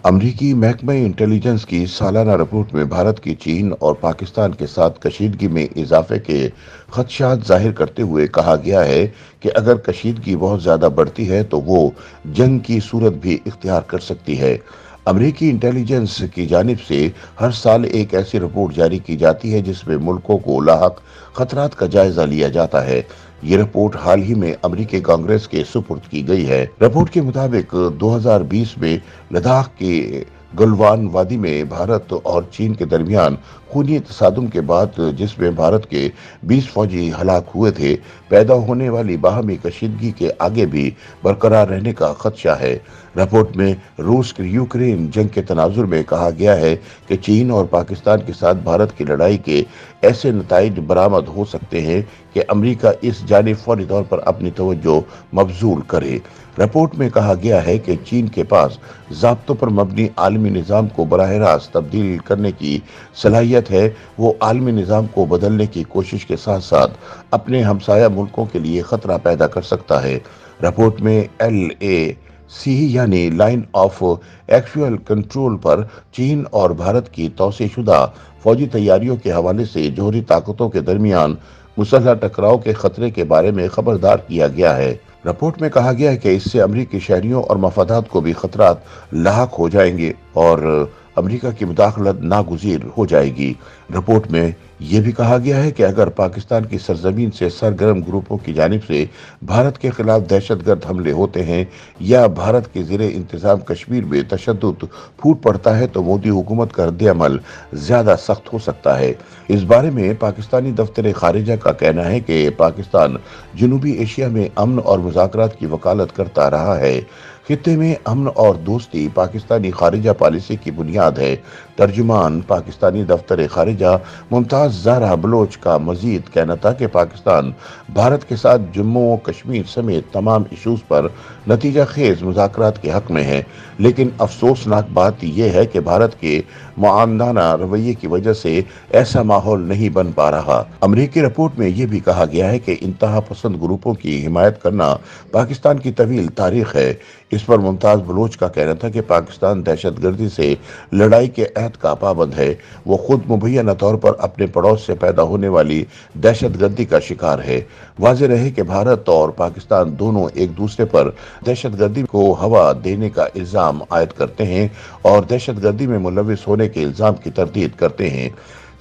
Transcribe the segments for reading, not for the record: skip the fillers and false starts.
अमरीकी महकमे इंटेलिजेंस की सालाना रिपोर्ट में भारत की चीन और पाकिस्तान के साथ कशीदगी में इजाफे के खदशात जाहिर करते हुए कहा गया है कि अगर कशीदगी बहुत ज्यादा बढ़ती है तो वो जंग की सूरत भी इख्तियार कर सकती है। अमरीकी इंटेलिजेंस की जानिब से हर साल एक ऐसी रिपोर्ट जारी की जाती है जिसमें मुल्कों को लाहक खतरात का जायजा लिया जाता है। ये रिपोर्ट हाल ही में अमरीकी कांग्रेस के सुपुर्द की गई है। रिपोर्ट के मुताबिक 2020 में लद्दाख के गलवान वादी में भारत और चीन के दरमियान खूनी तसादुम के बाद, जिसमें भारत के 20 फौजी हलाक हुए थे, पैदा होने वाली बाहमी कशीदगी के आगे भी बरकरार रहने का खदशा है। रिपोर्ट में रूस यूक्रेन जंग के तनाजुर में कहा गया है कि चीन और पाकिस्तान के साथ भारत की लड़ाई के ऐसे नताइज बरामद हो सकते हैं कि अमरीका इस जानिब फौरी तौर पर अपनी तवज्जो मबजूल करे। रिपोर्ट में कहा गया है कि चीन के पास ज़ाब्तों पर मबनी आलमी निज़ाम को बराह रास्त तब्दील करने की सलाहियत है। वो आलमी निज़ाम को बदलने की कोशिश के साथ साथ अपने हमसाया मुल्कों के लिए खतरा पैदा कर सकता है। रिपोर्ट में LAC यानी लाइन ऑफ एक्चुअल कंट्रोल पर चीन और भारत की तौसीशुदा फौजी तैयारियों के हवाले से जोहरी ताकतों के दरमियान मुसल्ह टकराव के खतरे के बारे में खबरदार किया गया है। रिपोर्ट में कहा गया है कि इससे अमरीकी शहरियों और मफादात को भी खतरात लाहक हो जाएंगे और अमरीका की मुदाखलत नागुज़ीर हो जाएगी। रिपोर्ट में यह भी कहा गया है कि अगर पाकिस्तान की सरजमीन से सरगर्म ग्रुपों की जानिब से भारत के खिलाफ दहशतगर्द हमले होते हैं या भारत के ज़ेरे इंतज़ाम कश्मीर में तशद्दुद फूट पड़ता है तो मोदी हुकूमत का रद्द-ए-अमल ज़्यादा सख्त हो सकता है। इस बारे में पाकिस्तानी दफ्तर खारिजा का कहना है कि पाकिस्तान जनूबी एशिया में अमन और मुज़ाकरात की वकालत करता रहा है। खित्ते में अमन और दोस्ती पाकिस्तानी खारिजा पॉलिसी की बुनियाद है। तर्जुमान पाकिस्तानी दफ्तर खारिजा मुमताज़ ज़हरा बलोच का मजीद कहना था कि पाकिस्तान भारत के साथ जम्मू और कश्मीर समेत तमाम इशूज़ पर नतीजा खेज मुज़ाकरात के हक में है, लेकिन अफसोसनाक बात यह है कि भारत के मुआंदाना रवैये की वजह से ऐसा माहौल नहीं बन पा रहा। अमरीकी रिपोर्ट में यह भी कहा गया है कि इंतहा पसंद ग्रुपों की हिमायत करना पाकिस्तान की तवील तारीख है। इस पर मुमताज़ बलोच का कहना था कि पाकिस्तान दहशतगर्दी से लड़ाई के अहद का पाबंद है। वो खुद मुबैना तौर पर अपने पड़ोस से पैदा होने वाली दहशतगर्दी का शिकार है। वाज़ेह रहे कि भारत और पाकिस्तान दोनों एक दूसरे पर दहशतगर्दी को हवा देने का इल्ज़ाम आयद करते हैं और दहशतगर्दी में मुलविस होने के इल्ज़ाम की तरदीद करते हैं।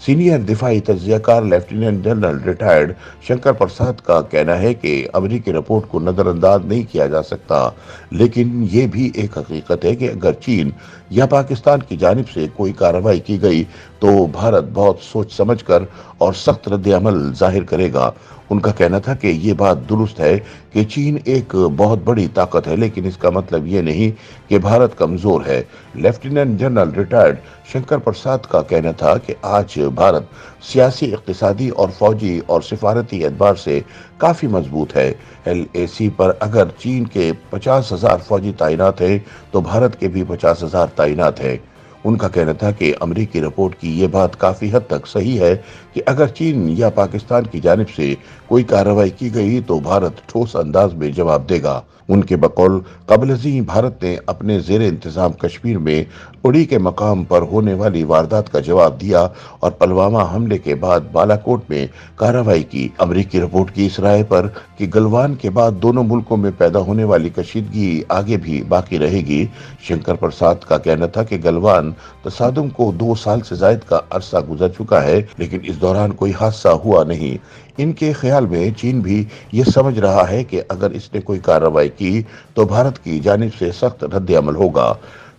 सीनियर दिफाई तज्जियाकार lieutenant general retired Shankar Prasad का कहना है कि अमरीकी रिपोर्ट को नज़रअंदाज नहीं किया जा सकता, लेकिन ये भी एक हकीकत है कि अगर चीन या पाकिस्तान की जानिब से कोई कार्रवाई की गई तो भारत बहुत सोच समझ कर और सख्त रद्द-ए-अमल जाहिर करेगा। उनका कहना था कि ये बात दुरुस्त है कि चीन एक बहुत बड़ी ताकत है, लेकिन इसका मतलब ये नहीं कि भारत कमजोर है। Lieutenant general retired Shankar Prasad का कहना था कि आज भारत सियासी, इक्तिसादी और फौजी और सिफारती एतबार से काफी मजबूत है। LAC पर अगर चीन के 50,000 फौजी तैनात हैं तो भारत के भी 50,000 तैनात हैं। उनका कहना था कि अमरीकी रिपोर्ट की ये बात काफी हद तक सही है कि अगर चीन या पाकिस्तान की जानिब से कोई कार्रवाई की गई तो भारत ठोस अंदाज में जवाब देगा। उनके बकौल कबल भारत ने अपने जेर इंतजाम कश्मीर में उड़ी के मकाम पर होने वाली वारदात का जवाब दिया और पुलवामा हमले के बाद बालाकोट में कार्रवाई की। अमरीकी रिपोर्ट की इस राय पर कि गलवान के बाद दोनों मुल्कों में पैदा होने वाली कशीदगी आगे भी बाकी रहेगी, शंकर प्रसाद का कहना था कि गलवान तसादुम को 2 साल से ज्यादा का अरसा गुजर चुका है, लेकिन इस दौरान कोई हादसा हुआ नहीं। इनके ख्याल में चीन भी ये समझ रहा है कि अगर इसने कोई कार्रवाई की तो भारत की जानिब से सख्त रद्द-ए-अमल होगा।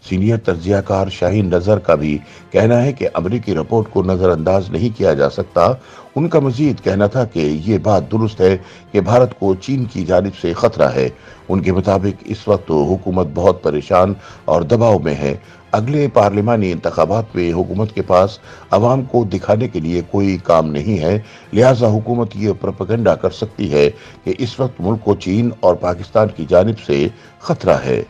सीनियर तज्जियाकार शाहीन नजर का भी कहना है कि अमरीकी रिपोर्ट को नजरअंदाज नहीं किया जा सकता। उनका मजीद कहना था कि ये बात दुरुस्त है कि भारत को चीन की जानिब से खतरा है। उनके मुताबिक इस वक्त हुकूमत बहुत परेशान और दबाव में है। अगले पार्लिमानी इंतखाबात में हुकूमत के पास अवाम को दिखाने के लिए कोई काम नहीं है, लिहाजा हुकूमत ये प्रोपेगेंडा कर सकती है कि इस वक्त मुल्क को चीन और पाकिस्तान की जानिब से खतरा है।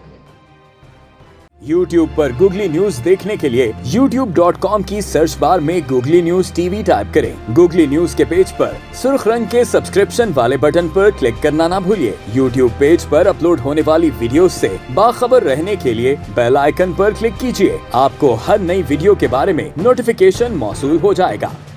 YouTube पर गूगली न्यूज देखने के लिए youtube.com की सर्च बार में गूगली न्यूज टीवी टाइप करें। गूगली न्यूज के पेज पर सुर्ख रंग के सब्सक्रिप्शन वाले बटन पर क्लिक करना ना भूलिए। YouTube पेज पर अपलोड होने वाली वीडियोस से बाखबर रहने के लिए बेल आइकन पर क्लिक कीजिए। आपको हर नई वीडियो के बारे में नोटिफिकेशन मौसूल हो जाएगा।